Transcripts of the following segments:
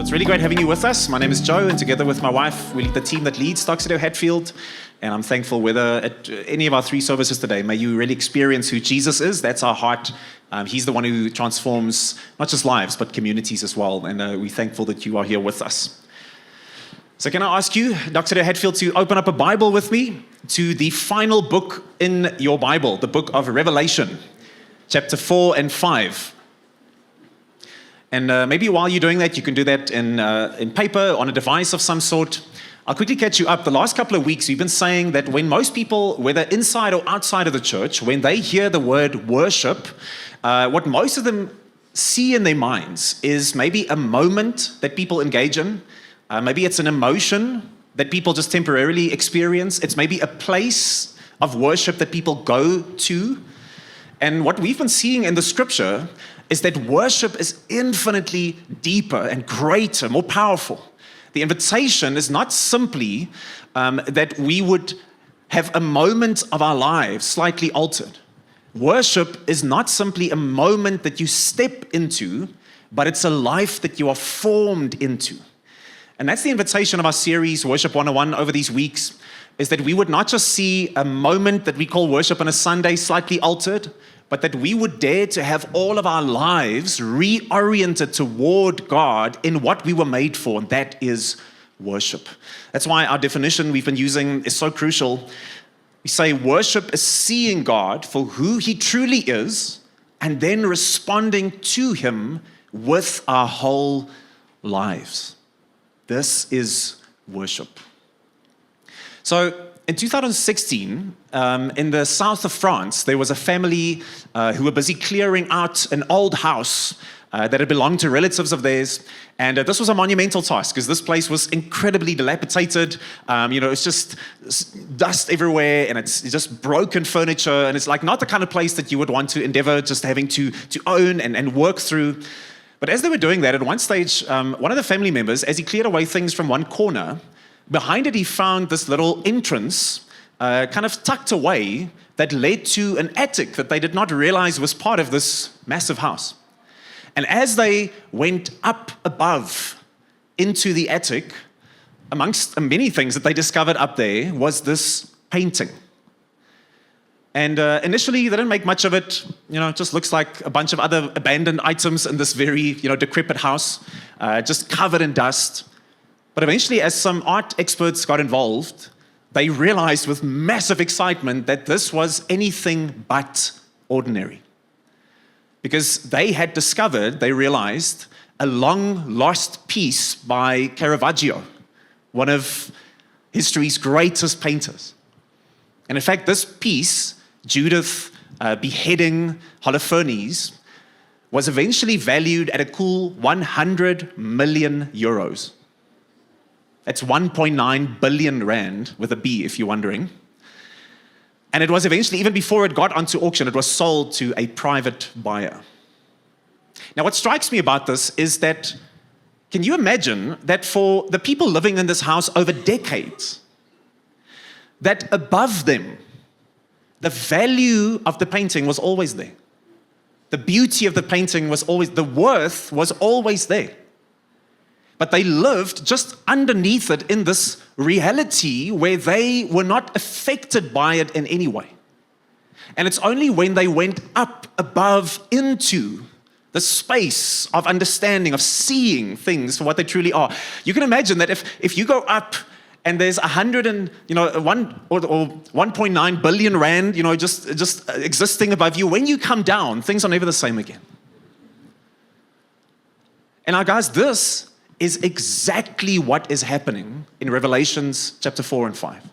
It's really great having you with us. My name is Joe, and together with my wife, we lead the team that leads Tuxedo Hatfield. And I'm thankful whether at any of our three services today, may you really experience who Jesus is. That's our heart. He's the one who transforms not just lives, but communities as well. And we're thankful that you are here with us. So can I ask you, Tuxedo Hatfield, to open up a Bible with me to the final book in your Bible, the book of Revelation, chapter 4 and 5. And maybe while you're doing that, you can do that in paper, on a device of some sort. I'll quickly catch you up. The last couple of weeks, we've been saying that when most people, whether inside or outside of the church, when they hear the word worship, what most of them see in their minds is maybe a moment that people engage in. Maybe it's an emotion that people just temporarily experience. It's maybe a place of worship that people go to. And what we've been seeing in the scripture is that worship is infinitely deeper and greater, more powerful. The invitation is not simply that we would have a moment of our lives slightly altered. Worship is not simply a moment that you step into, but it's a life that you are formed into. And that's the invitation of our series, Worship 101, over these weeks, is that we would not just see a moment that we call worship on a Sunday slightly altered, but that we would dare to have all of our lives reoriented toward God in what we were made for, and that is worship. That's why our definition we've been using is so crucial. We say worship is seeing God for who He truly is, and then responding to Him with our whole lives. This is worship. So, in 2016, in the south of France, there was a family who were busy clearing out an old house that had belonged to relatives of theirs. And this was a monumental task because this place was incredibly dilapidated. It's just dust everywhere and it's just broken furniture. And it's like not the kind of place that you would want to endeavor just having to own and work through. But as they were doing that, at one stage, one of the family members, as he cleared away things from one corner, behind it, he found this little entrance kind of tucked away that led to an attic that they did not realize was part of this massive house. And as they went up above into the attic, amongst many things that they discovered up there was this painting. And initially, they didn't make much of it. It just looks like a bunch of other abandoned items in this very, decrepit house, just covered in dust. But eventually, as some art experts got involved, they realized with massive excitement that this was anything but ordinary. Because they had discovered, they realized, a long-lost piece by Caravaggio, one of history's greatest painters. And in fact, this piece, Judith beheading Holofernes, was eventually valued at a cool 100 million euros. That's 1.9 billion rand, with a B if you're wondering. And it was eventually, even before it got onto auction, it was sold to a private buyer. Now, what strikes me about this is that, can you imagine that for the people living in this house over decades, that above them, the value of the painting was always there. The beauty of the painting was always, the worth was always there. But they lived just underneath it in this reality where they were not affected by it in any way. And it's only when they went up above into the space of understanding, of seeing things for what they truly are. You can imagine that if you go up and there's 1.9 billion rand, just existing above you, when you come down, things are never the same again. And now, guys, this is exactly what is happening in Revelations chapter 4 and 5.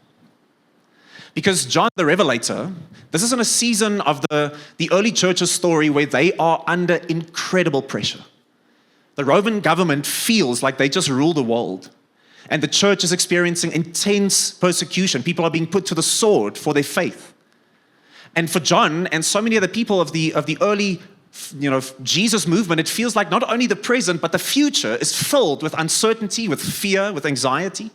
Because John the Revelator, this is in a season of the early church's story where they are under incredible pressure. The Roman government feels like they just rule the world. And the church is experiencing intense persecution. People are being put to the sword for their faith. And for John and so many other people of the early Jesus movement, it feels like not only the present, but the future is filled with uncertainty, with fear, with anxiety.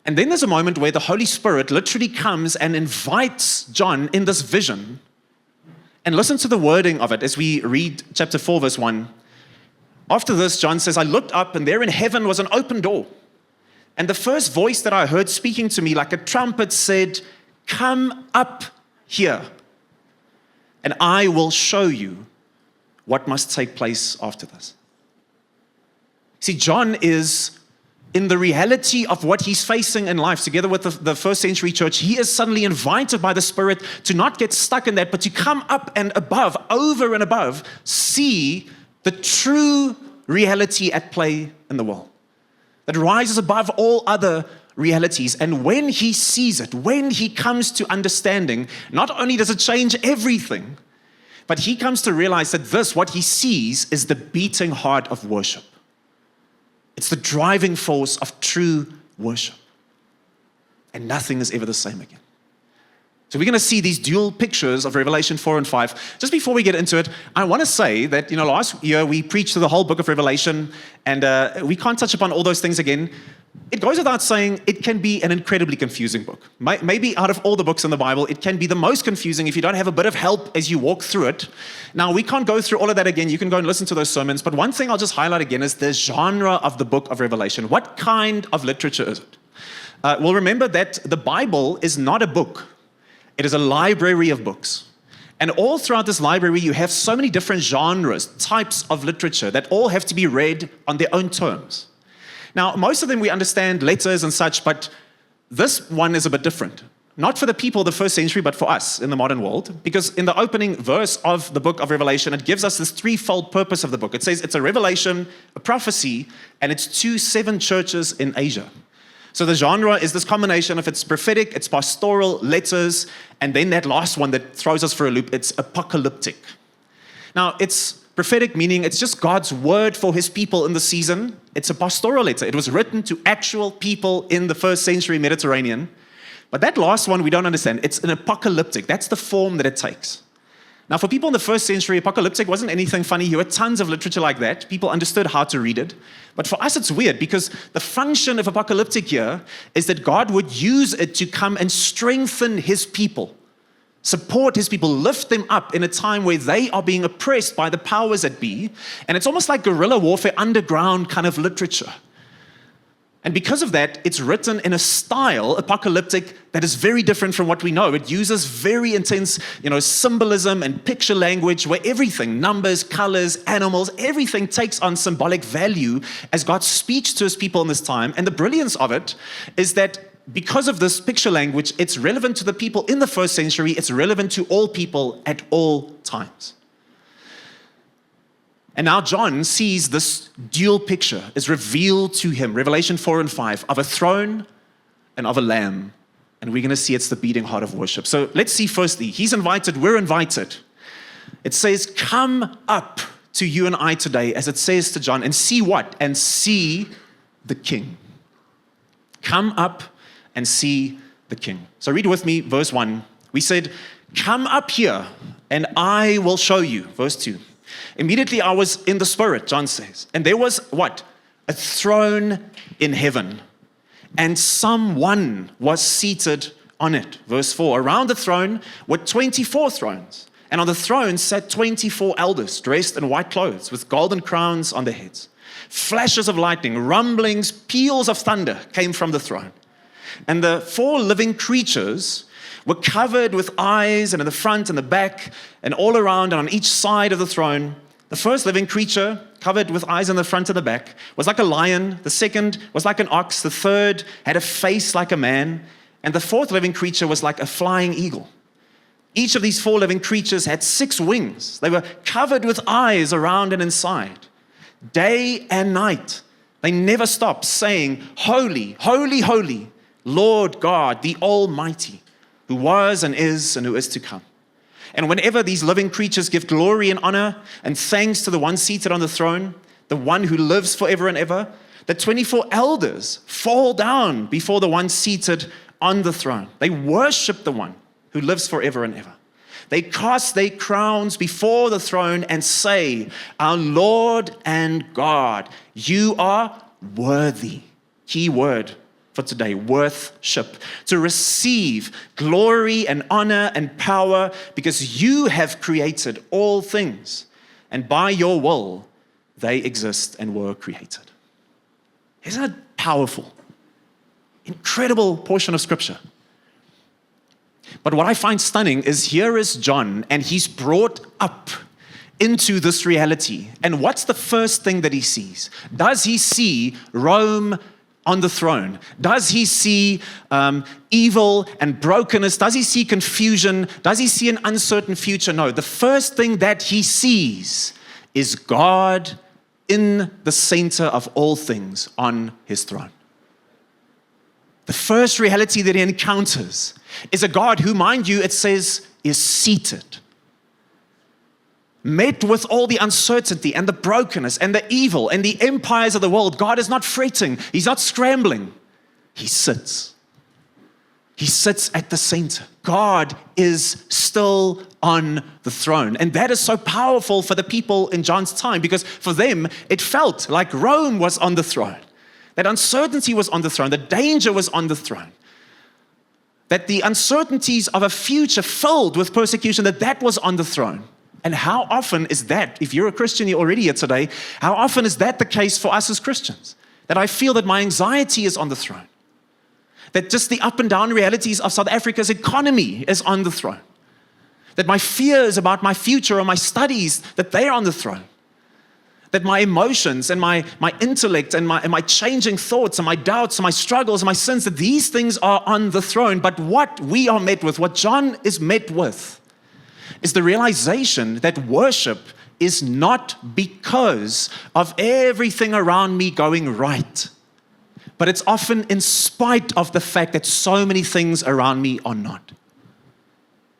And then there's a moment where the Holy Spirit literally comes and invites John in this vision. And listen to the wording of it as we read chapter 4, verse 1. After this, John says, I looked up, and there in heaven was an open door. And the first voice that I heard speaking to me like a trumpet said, come up here, and I will show you what must take place after this. See, John is in the reality of what he's facing in life, together with the first century church. He is suddenly invited by the Spirit to not get stuck in that, but to come up and above, over and above, see the true reality at play in the world that rises above all other realities. And when he sees it, when he comes to understanding, not only does it change everything, but he comes to realize that this, what he sees, is the beating heart of worship. It's the driving force of true worship. And nothing is ever the same again. So we're going to see these dual pictures of Revelation 4 and 5. Just before we get into it, I want to say that, last year we preached through the whole book of Revelation, and we can't touch upon all those things again. It goes without saying, it can be an incredibly confusing book. Maybe out of all the books in the Bible, it can be the most confusing if you don't have a bit of help as you walk through it. Now, we can't go through all of that again. You can go and listen to those sermons. But one thing I'll just highlight again is the genre of the book of Revelation. What kind of literature is it? Well, remember that the Bible is not a book. It is a library of books. And all throughout this library, you have so many different genres, types of literature that all have to be read on their own terms. Now, most of them we understand letters and such, but this one is a bit different. Not for the people of the first century, but for us in the modern world. Because in the opening verse of the book of Revelation, it gives us this threefold purpose of the book. It says it's a revelation, a prophecy, and it's to 7 churches in Asia. So the genre is this combination of it's prophetic, it's pastoral, letters, and then that last one that throws us for a loop, it's apocalyptic. Now, it's prophetic, meaning it's just God's word for his people in the season. It's a pastoral letter. It was written to actual people in the first century Mediterranean. But that last one we don't understand. It's an apocalyptic. That's the form that it takes. Now, for people in the first century, apocalyptic wasn't anything funny. You had tons of literature like that. People understood how to read it. But for us, it's weird because the function of apocalyptic here is that God would use it to come and strengthen his people, support his people, lift them up in a time where they are being oppressed by the powers that be. And it's almost like guerrilla warfare, underground kind of literature. And because of that, it's written in a style, apocalyptic, that is very different from what we know. It uses very intense, symbolism and picture language where everything, numbers, colors, animals, everything takes on symbolic value as God speaks to his people in this time. And the brilliance of it is that because of this picture language, it's relevant to the people in the first century. It's relevant to all people at all times. And now John sees this dual picture is revealed to him, Revelation 4 and 5, of a throne and of a lamb. And we're going to see it's the beating heart of worship. So let's see firstly, he's invited, we're invited. It says, come up to you and I today, as it says to John, and see what? And see the King. Come up and see the King. So read with me, verse 1. We said, come up here and I will show you. Verse 2. Immediately I was in the Spirit, John says. And there was what? A throne in heaven. And someone was seated on it. Verse 4. Around the throne were 24 thrones. And on the thrones sat 24 elders dressed in white clothes with golden crowns on their heads. Flashes of lightning, rumblings, peals of thunder came from the throne. And the 4 living creatures were covered with eyes, and in the front and the back and all around and on each side of the throne. The first living creature, covered with eyes in the front and the back, was like a lion. The second was like an ox. The third had a face like a man. And the 4th living creature was like a flying eagle. Each of these 4 living creatures had 6 wings. They were covered with eyes around and inside. Day and night, they never stopped saying, Holy, holy, holy, Lord God, the Almighty, who was and who is to come. And whenever these living creatures give glory and honor and thanks to the one seated on the throne, the one who lives forever and ever, The 24 elders fall down before the one seated on the throne. They worship the one who lives forever and ever. They cast their crowns before the throne and say, "Our Lord and God, you are worthy." Key word for today, worship. To receive glory and honor and power because you have created all things, and by your will they exist and were created. Isn't it powerful? Incredible portion of scripture. But what I find stunning is here is John, and he's brought up into this reality. And what's the first thing that he sees? Does he see Rome on the throne? Does he see evil and brokenness? Does he see confusion? Does he see an uncertain future? No. The first thing that he sees is God in the center of all things on his throne. The first reality that he encounters is a God who, mind you, it says, is seated. Met with all the uncertainty and the brokenness and the evil and the empires of the world, God is not fretting. He's not scrambling. He sits. He sits at the center. God is still on the throne. And that is so powerful for the people in John's time, because for them, it felt like Rome was on the throne. That uncertainty was on the throne. The danger was on the throne. That the uncertainties of a future filled with persecution, that was on the throne. And how often is that, if you're a Christian, you're already here today, how often is that the case for us as Christians? That I feel that my anxiety is on the throne. That just the up and down realities of South Africa's economy is on the throne. That my fears about my future or my studies, that they're on the throne. That my emotions and my intellect and my changing thoughts and my doubts and my struggles and my sins, that these things are on the throne. But what we are met with, what John is met with, is the realization that worship is not because of everything around me going right, but it's often in spite of the fact that so many things around me are not.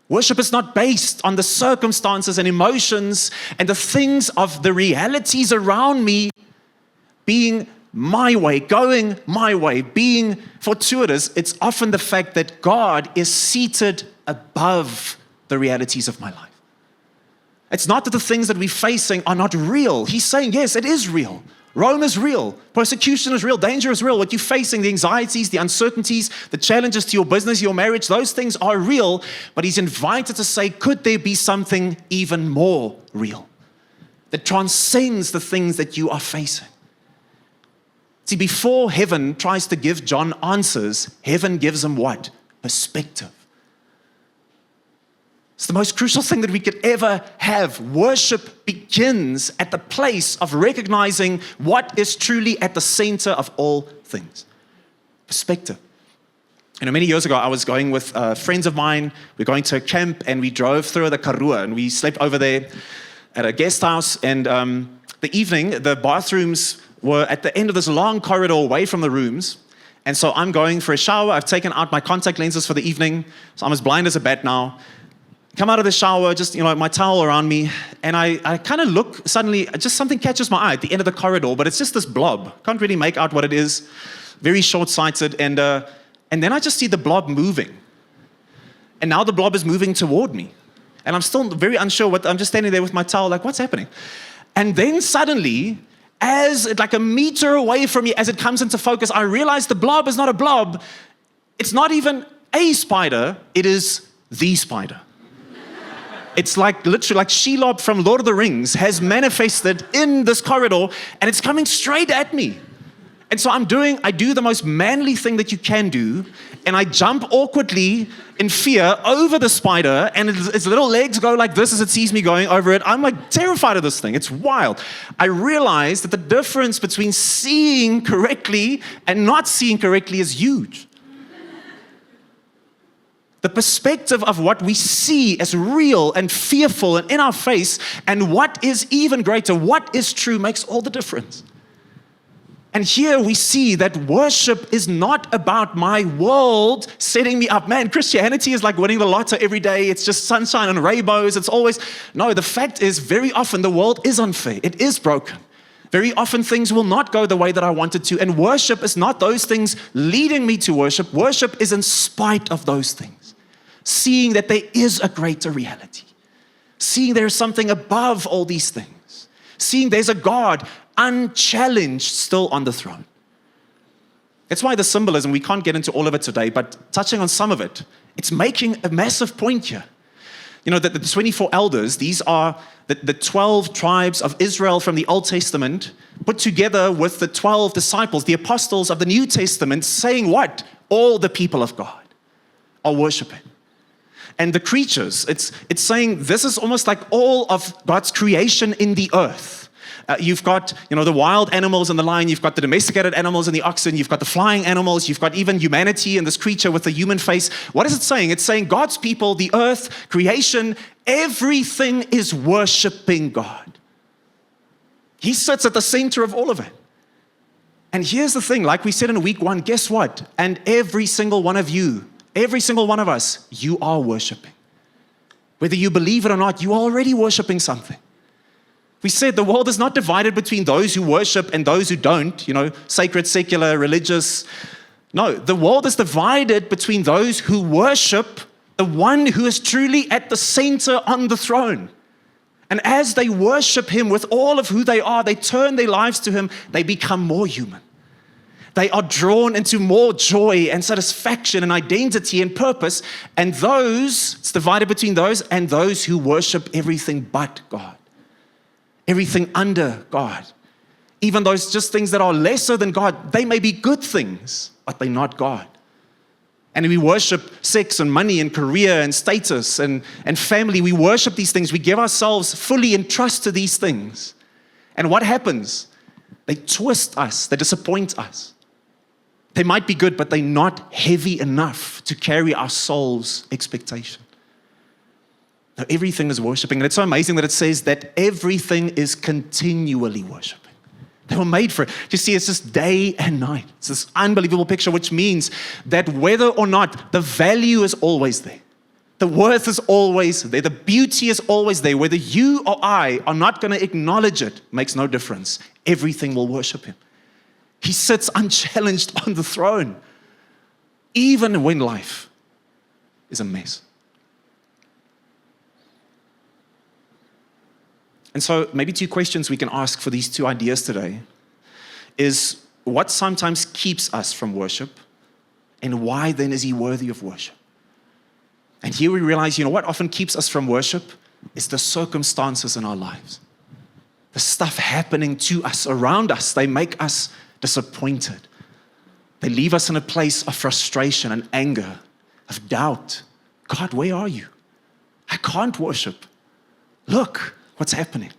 Worship is not based on the circumstances and emotions and the things of the realities around me being my way, going my way, being fortuitous. It's often the fact that God is seated above the realities of my life. It's not that the things that we're facing are not real. He's saying, yes, it is real. Rome is real. Persecution is real. Danger is real. What you're facing, the anxieties, the uncertainties, the challenges to your business, your marriage, those things are real. But he's invited to say, could there be something even more real that transcends the things that you are facing? See, before heaven tries to give John answers, heaven gives him what? Perspective. It's the most crucial thing that we could ever have. Worship begins at the place of recognizing what is truly at the center of all things. Perspective. You know, many years ago, I was going with friends of mine. We're going to a camp, and we drove through the Karoo, and we slept over there at a guest house. And the evening, the bathrooms were at the end of this long corridor away from the rooms. And so I'm going for a shower. I've taken out my contact lenses for the evening, so I'm as blind as a bat now. Come out of the shower, just, my towel around me, and I kind of look, suddenly, just something catches my eye at the end of the corridor, but it's just this blob. Can't really make out what it is. Very short-sighted, and then I just see the blob moving. And now the blob is moving toward me. And I'm still very unsure I'm just standing there with my towel, like, what's happening? And then suddenly, as like a meter away from me, as it comes into focus, I realize the blob is not a blob. It's not even a spider, it is the spider. It's like literally like Shelob from Lord of the Rings has manifested in this corridor, and it's coming straight at me. And so I do the most manly thing that you can do, and I jump awkwardly in fear over the spider, and its little legs go like this as it sees me going over it. I'm like terrified of this thing. It's wild. I realize that the difference between seeing correctly and not seeing correctly is huge. The perspective of what we see as real and fearful and in our face, and what is even greater, what is true, makes all the difference. And here we see that worship is not about my world setting me up. Man, Christianity is like winning the lotto every day. It's just sunshine and rainbows. No, the fact is very often the world is unfair. It is broken. Very often things will not go the way that I wanted to. And worship is not those things leading me to worship. Worship is in spite of those things. Seeing that there is a greater reality. Seeing there's something above all these things. Seeing there's a God unchallenged still on the throne. That's why the symbolism, we can't get into all of it today, but touching on some of it, it's making a massive point here. You know, that the 24 elders, these are the 12 tribes of Israel from the Old Testament, put together with the 12 disciples, the apostles of the New Testament, saying what? All the people of God are worshiping. And the creatures, it's saying this is almost like all of God's creation in the earth. You've got, the wild animals and the lion. You've got the domesticated animals and the oxen. You've got the flying animals. You've got even humanity and this creature with the human face. What is it saying? It's saying God's people, the earth, creation, everything is worshiping God. He sits at the center of all of it. And here's the thing, like we said in week 1, guess what? And every single one of you, every single one of us, you are worshiping. Whether you believe it or not, you are already worshiping something. We said the world is not divided between those who worship and those who don't, sacred, secular, religious. No, the world is divided between those who worship the one who is truly at the center on the throne. And as they worship him with all of who they are, they turn their lives to him, they become more human. They are drawn into more joy and satisfaction and identity and purpose. And it's divided between those and those who worship everything but God. Everything under God. Even those just things that are lesser than God, they may be good things, but they're not God. And we worship sex and money and career and status and family. We worship these things. We give ourselves fully in trust to these things. And what happens? They twist us. They disappoint us. They might be good, but they're not heavy enough to carry our soul's expectation. Now, everything is worshiping. And it's so amazing that it says that everything is continually worshiping. They were made for it. You see, it's just day and night. It's this unbelievable picture, which means that whether or not, the value is always there. The worth is always there. The beauty is always there. Whether you or I are not going to acknowledge it, makes no difference. Everything will worship him. He sits unchallenged on the throne, even when life is a mess. And so maybe 2 questions we can ask for these 2 ideas today is what sometimes keeps us from worship, and why then is he worthy of worship? And here we realize, what often keeps us from worship is the circumstances in our lives. The stuff happening to us, around us, they make us disappointed. They leave us in a place of frustration and anger, of doubt. God, where are you? I can't worship. Look. What's happening?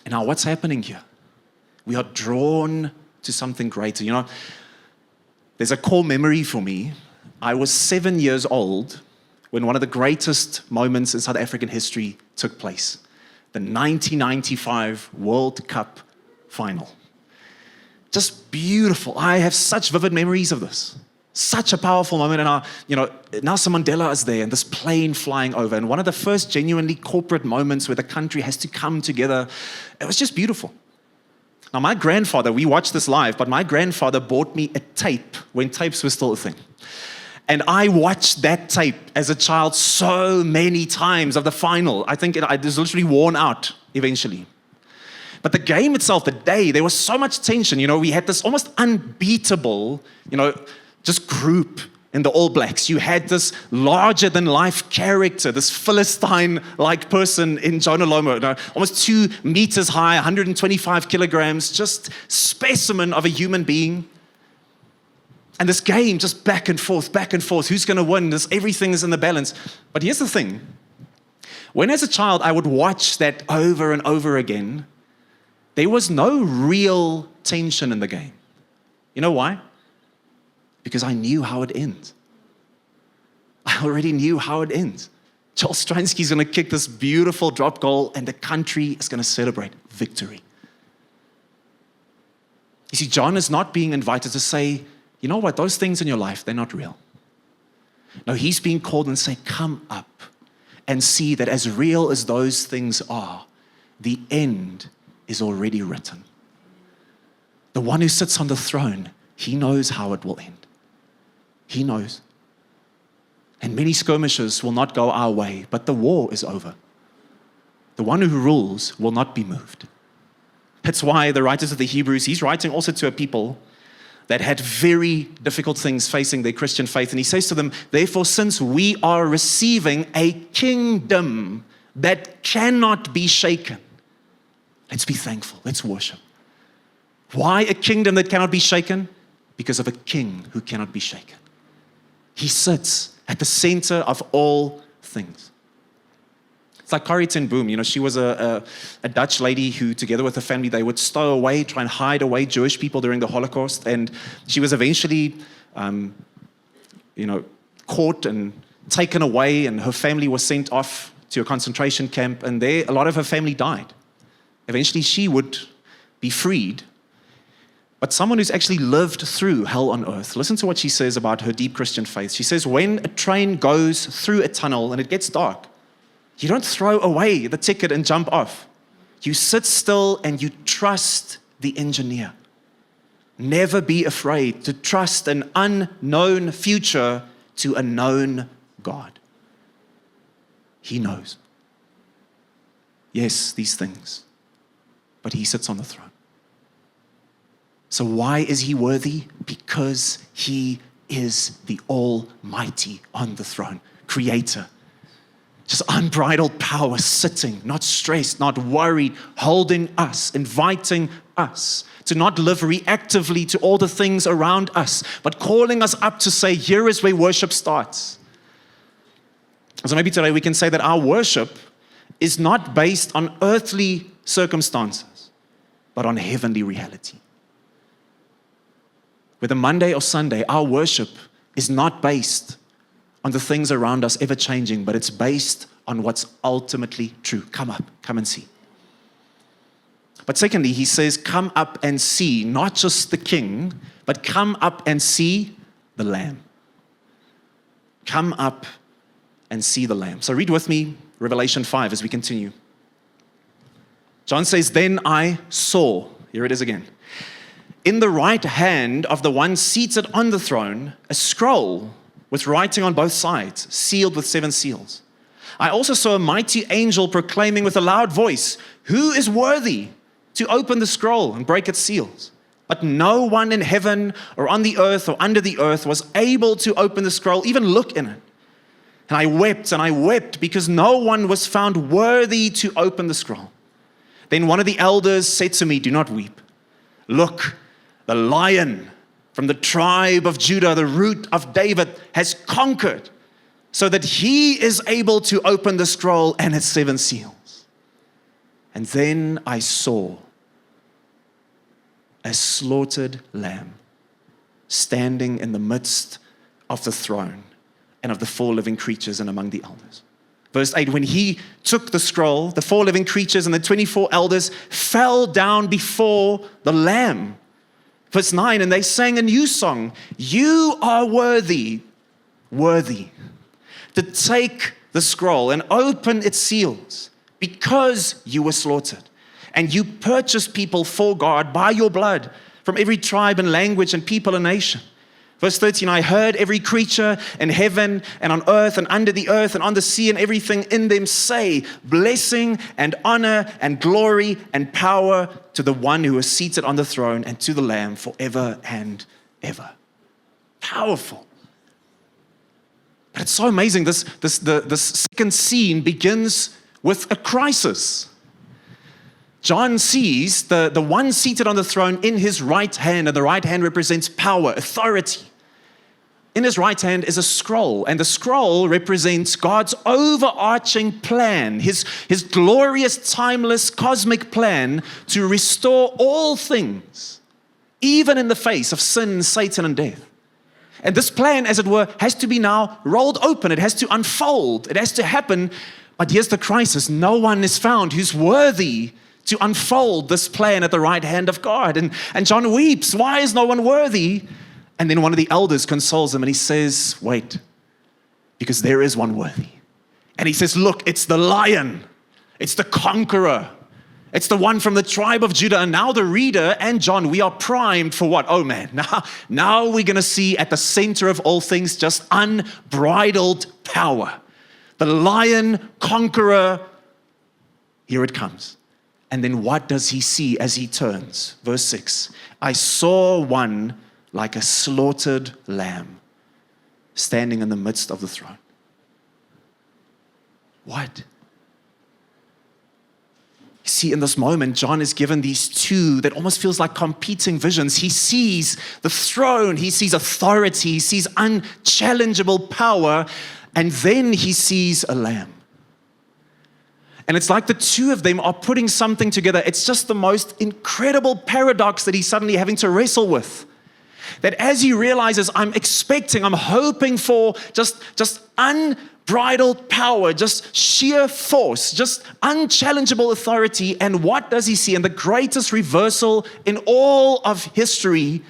And now what's happening here? We are drawn to something greater. There's a core memory for me. I was 7 years old when one of the greatest moments in South African history took place. The 1995 World Cup final. Just beautiful. I have such vivid memories of this. Such a powerful moment, and Nelson Mandela is there, and this plane flying over, and one of the first genuinely corporate moments where the country has to come together. It was just beautiful. Now, my grandfather, we watched this live, but my grandfather bought me a tape when tapes were still a thing. And I watched that tape as a child so many times of the final. I think it was literally worn out eventually. But the game itself, the day, there was so much tension. We had this almost unbeatable, just group in the All Blacks. You had this larger-than-life character, this Philistine-like person in Jonah Lomu, almost 2 meters high, 125 kilograms, just specimen of a human being. And this game just back and forth, who's going to win? Everything is in the balance. But here's the thing. When as a child I would watch that over and over again, there was no real tension in the game. You know why? Because I knew how it ends. I already knew how it ends. Joel Stransky's going to kick this beautiful drop goal, and the country is going to celebrate victory. You see, John is not being invited to say, you know what, those things in your life, they're not real. No, he's being called and say, come up and see that as real as those things are, the end is already written. The one who sits on the throne, he knows how it will end. He knows. And many skirmishes will not go our way, but the war is over. The one who rules will not be moved. That's why the writers of the Hebrews, he's writing also to a people that had very difficult things facing their Christian faith. And he says to them, therefore, since we are receiving a kingdom that cannot be shaken, let's be thankful, let's worship. Why a kingdom that cannot be shaken? Because of a king who cannot be shaken. He sits at the center of all things. It's like Corrie ten Boom. She was a Dutch lady who, together with her family, they would stow away, try and hide away Jewish people during the Holocaust. And she was eventually, caught and taken away, and her family was sent off to a concentration camp. And there, a lot of her family died. Eventually, she would be freed. But someone who's actually lived through hell on earth, listen to what she says about her deep Christian faith. She says, when a train goes through a tunnel and it gets dark, you don't throw away the ticket and jump off. You sit still and you trust the engineer. Never be afraid to trust an unknown future to a known God. He knows. Yes, these things, but he sits on the throne. So why is he worthy? Because he is the Almighty on the throne, Creator. Just unbridled power, sitting, not stressed, not worried, holding us, inviting us to not live reactively to all the things around us, but calling us up to say, here is where worship starts. So maybe today we can say that our worship is not based on earthly circumstances, but on heavenly reality. Whether Monday or Sunday, our worship is not based on the things around us ever changing, but it's based on what's ultimately true. Come up, come and see. But secondly, he says, come up and see, not just the king, but come up and see the Lamb. Come up and see the Lamb. So read with me Revelation 5 as we continue. John says, then I saw, here it is again, in the right hand of the one seated on the throne, a scroll with writing on both sides, sealed with 7 seals. I also saw a mighty angel proclaiming with a loud voice, who is worthy to open the scroll and break its seals? But no one in heaven or on the earth or under the earth was able to open the scroll, even look in it. And I wept because no one was found worthy to open the scroll. Then one of the elders said to me, do not weep. Look, the Lion from the tribe of Judah, the root of David, has conquered so that he is able to open the scroll and its 7 seals. And then I saw a slaughtered lamb standing in the midst of the throne and of the 4 living creatures and among the elders. Verse 8, when he took the scroll, the 4 living creatures and the 24 elders fell down before the Lamb. Verse 9, and they sang a new song. You are worthy to take the scroll and open its seals because you were slaughtered. And you purchased people for God by your blood from every tribe and language and people and nation. Verse 13, I heard every creature in heaven and on earth and under the earth and on the sea and everything in them say, blessing and honor and glory and power to the one who is seated on the throne and to the Lamb forever and ever. Powerful. But it's so amazing. This second scene begins with a crisis. John sees the one seated on the throne in his right hand, and the right hand represents power, authority. In his right hand is a scroll, and the scroll represents God's overarching plan, his glorious, timeless, cosmic plan to restore all things, even in the face of sin, Satan, and death. And this plan, as it were, has to be now rolled open. It has to unfold. It has to happen. But here's the crisis. No one is found who's worthy to unfold this plan at the right hand of God. And John weeps. Why is no one worthy? And then one of the elders consoles him and he says, wait, because there is one worthy. And he says, look, it's the Lion. It's the conqueror. It's the one from the tribe of Judah. And now the reader and John, we are primed for what? Oh man, now we're going to see at the center of all things just unbridled power. The lion conqueror, here it comes. And then what does he see as he turns? Verse 6, I saw one like a slaughtered lamb standing in the midst of the throne. What? See, in this moment, John is given these two that almost feels like competing visions. He sees the throne, he sees authority, he sees unchallengeable power, and then he sees a lamb. And it's like the two of them are putting something together. It's just the most incredible paradox that he's suddenly having to wrestle with. That as he realizes, I'm hoping for just unbridled power, just sheer force, just unchallengeable authority. And what does he see? And the greatest reversal in all of history,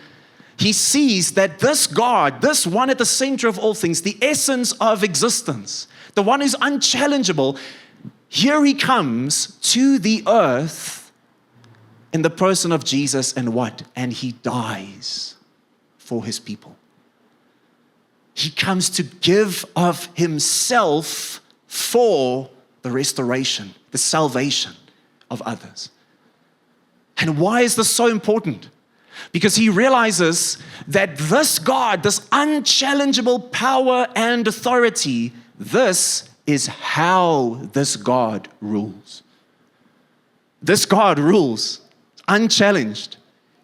he sees that this God, this one at the center of all things, the essence of existence, the one who's unchallengeable, here he comes to the earth in the person of Jesus, and what? And he dies for his people. He comes to give of himself for the restoration, the salvation of others. And why is this so important? Because he realizes that this God, this unchallengeable power and authority, this is how this God rules. This God rules unchallenged,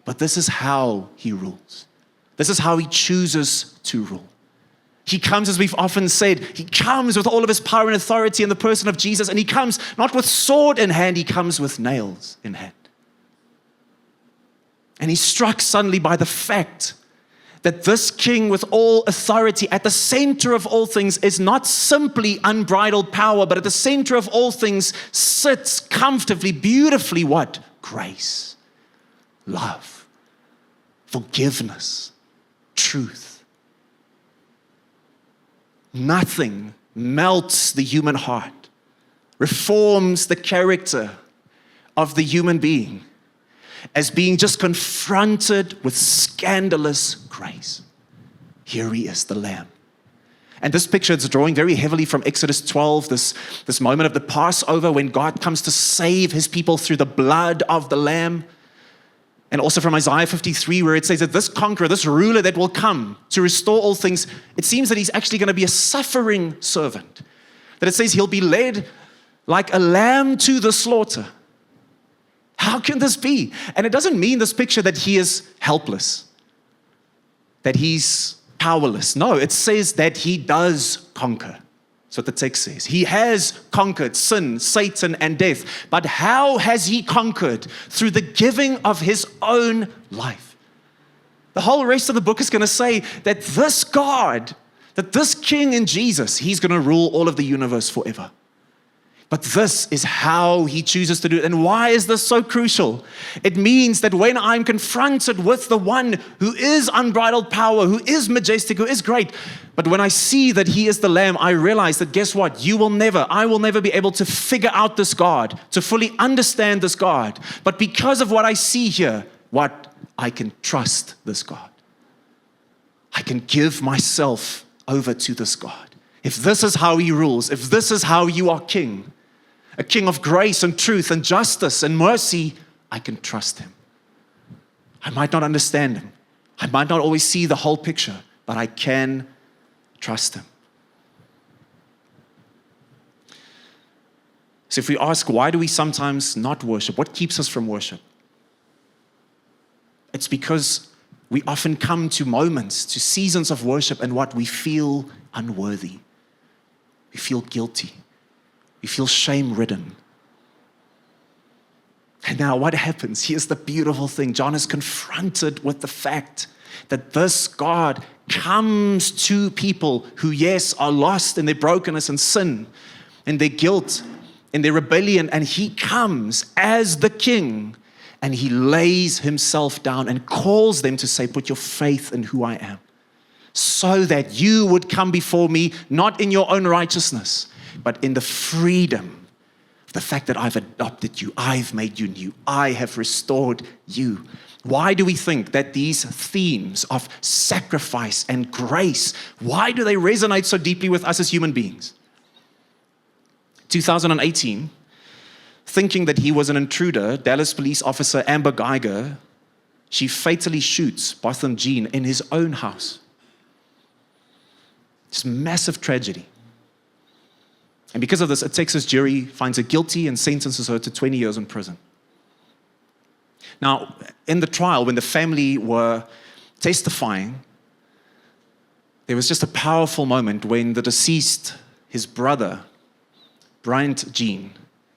but this is how he rules. This is how he chooses to rule. He comes, as we've often said, he comes with all of his power and authority in the person of Jesus, and he comes not with sword in hand, he comes with nails in hand. And he's struck suddenly by the fact that this king with all authority at the center of all things is not simply unbridled power, but at the center of all things sits comfortably, beautifully what? Grace, love, forgiveness, truth. Nothing melts the human heart, reforms the character of the human being as being just confronted with scandalous grace. Here he is, the Lamb. And this picture is drawing very heavily from Exodus 12, this moment of the Passover when God comes to save his people through the blood of the Lamb. And also from Isaiah 53, where it says that this conqueror, this ruler that will come to restore all things, it seems that he's actually going to be a suffering servant. That it says he'll be led like a lamb to the slaughter. How can this be? And it doesn't mean this picture that he is helpless, that he's powerless. No, it says that he does conquer. That's what the text says. He has conquered sin, Satan, and death. But how has he conquered? Through the giving of his own life. The whole rest of the book is going to say that this God, that this King in Jesus, he's going to rule all of the universe forever. But this is how he chooses to do it. And why is this so crucial? It means that when I'm confronted with the one who is unbridled power, who is majestic, who is great, but when I see that he is the Lamb, I realize that guess what? I will never be able to figure out this God, to fully understand this God. But because of what I see here, I can trust this God. I can give myself over to this God. If this is how he rules, if this is how you are king, a king of grace and truth and justice and mercy, I can trust him. I might not understand him. I might not always see the whole picture, but I can trust him. So if we ask, why do we sometimes not worship? What keeps us from worship? It's because we often come to moments, to seasons of worship, and we feel unworthy. We feel guilty. We feel shame-ridden. And now what happens? Here's the beautiful thing. John is confronted with the fact that this God comes to people who, yes, are lost in their brokenness and sin, in their guilt, in their rebellion, and he comes as the King, and he lays himself down and calls them to say, put your faith in who I am, so that you would come before me, not in your own righteousness, but in the freedom The fact that I've adopted you, I've made you new, I have restored you. Why do we think that these themes of sacrifice and grace, why do they resonate so deeply with us as human beings? 2018, thinking that he was an intruder, Dallas police officer Amber Geiger, she fatally shoots Botham Jean in his own house. It's a massive tragedy. And because of this, a Texas jury finds her guilty and sentences her to 20 years in prison. Now, in the trial, when the family were testifying, there was just a powerful moment when the deceased, his brother, Bryant Jean,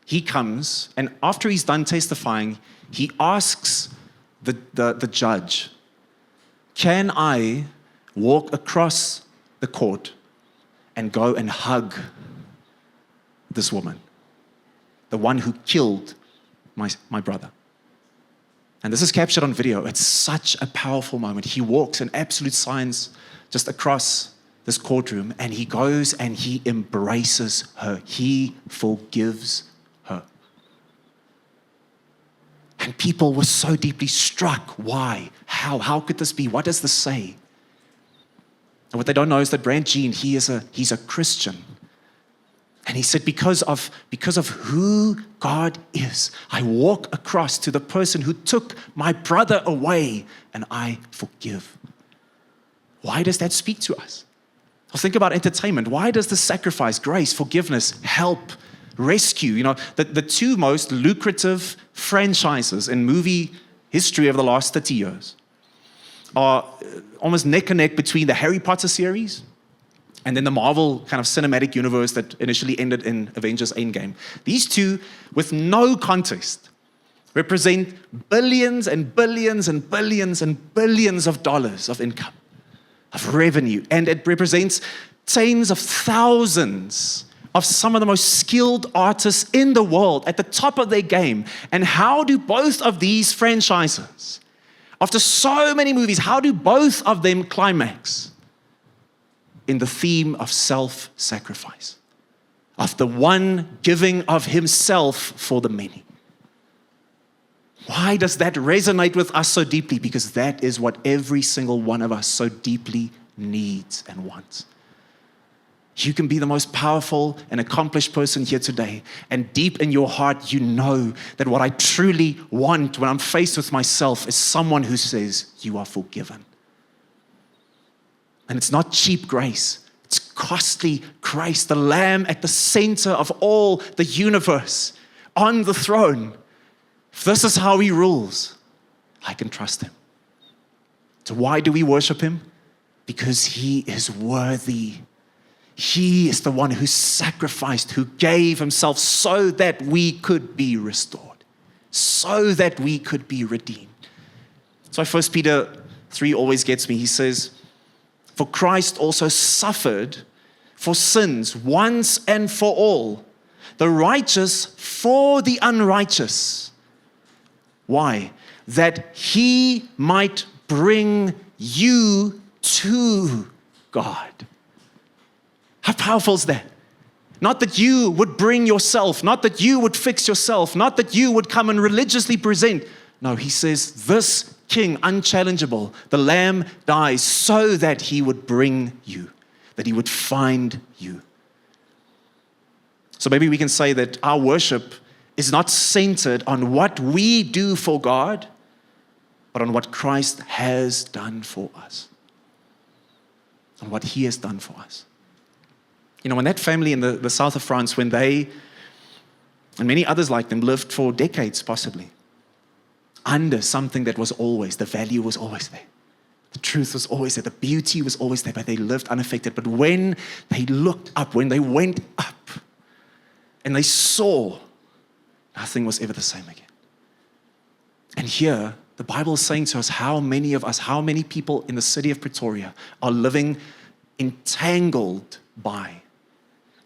he comes, and after he's done testifying, he asks the judge, can I walk across the court and go and hug this woman, the one who killed my brother? And this is captured on video. It's such a powerful moment. He walks in absolute silence just across this courtroom, and he goes and he embraces her. He forgives her. And people were so deeply struck. Why? How could this be? What does this say? And what they don't know is that Bryant Jean, he's a Christian. And he said, because of who God is, I walk across to the person who took my brother away, and I forgive. Why does that speak to us? I'll think about entertainment. Why does the sacrifice, grace, forgiveness, help, rescue, the two most lucrative franchises in movie history of the last 30 years are almost neck and neck between the Harry Potter series and then the Marvel kind of cinematic universe that initially ended in Avengers Endgame. These two, with no contest, represent billions and billions and billions and billions of dollars of income, of revenue. And it represents tens of thousands of some of the most skilled artists in the world at the top of their game. And how do both of these franchises, after so many movies, how do both of them climax? In the theme of self-sacrifice, of the one giving of himself for the many. Why does that resonate with us so deeply? Because that is what every single one of us so deeply needs and wants. You can be the most powerful and accomplished person here today, and deep in your heart, you know that what I truly want when I'm faced with myself is someone who says, you are forgiven. And it's not cheap grace. It's costly grace. The Lamb at the center of all the universe, on the throne. If this is how he rules, I can trust him. So why do we worship him? Because he is worthy. He is the one who sacrificed, who gave himself so that we could be restored, so that we could be redeemed. So 1 Peter 3 always gets me. He says, for Christ also suffered for sins once and for all, the righteous for the unrighteous. Why? That he might bring you to God. How powerful is that? Not that you would bring yourself, not that you would fix yourself, not that you would come and religiously present. No, he says this King, unchallengeable, the Lamb dies so that he would bring you, that he would find you. So maybe we can say that our worship is not centered on what we do for God, but on what Christ has done for us, on what he has done for us. When that family in the south of France, when they, and many others like them, lived for decades possibly, under something that was always, the value was always there. The truth was always there. The beauty was always there, but they lived unaffected. But when they looked up, when they went up, and they saw, nothing was ever the same again. And here, the Bible is saying to us how many of us, how many people in the city of Pretoria are living entangled by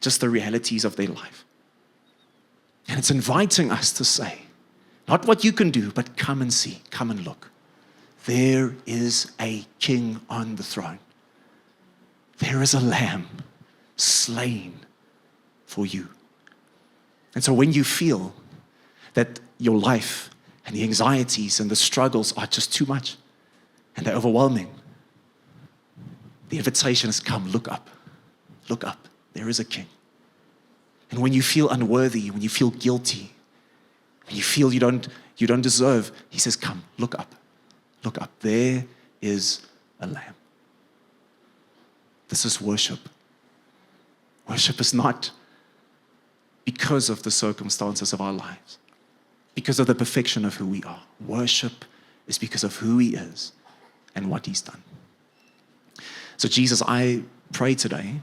just the realities of their life. And it's inviting us to say, not what you can do, but come and see, come and look. There is a king on the throne. There is a lamb slain for you. And so when you feel that your life and the anxieties and the struggles are just too much and they're overwhelming, the invitation is, come, look up. Look up. There is a King. And when you feel unworthy, when you feel guilty, when you feel you don't deserve, he says, come, look up. Look up. There is a Lamb. This is worship. Worship is not because of the circumstances of our lives, because of the perfection of who we are. Worship is because of who he is and what he's done. So Jesus, I pray today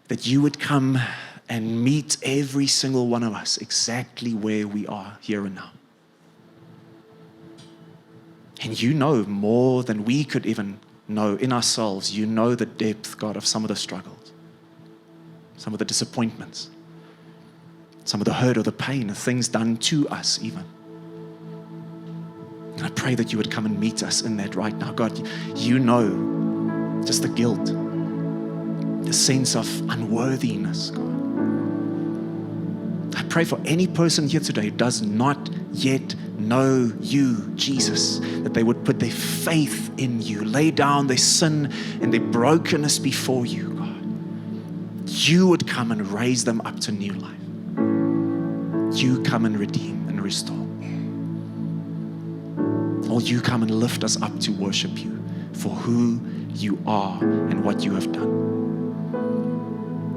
that you would come and meet every single one of us exactly where we are here and now. And you know more than we could even know in ourselves. You know the depth, God, of some of the struggles, some of the disappointments, some of the hurt or the pain, the things done to us even. And I pray that you would come and meet us in that right now. God, you know just the guilt, the sense of unworthiness, God. I pray for any person here today who does not yet know you, Jesus, that they would put their faith in you, lay down their sin and their brokenness before you, God. You would come and raise them up to new life. You come and redeem and restore. Or you come and lift us up to worship you for who you are and what you have done.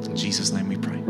In Jesus' name we pray.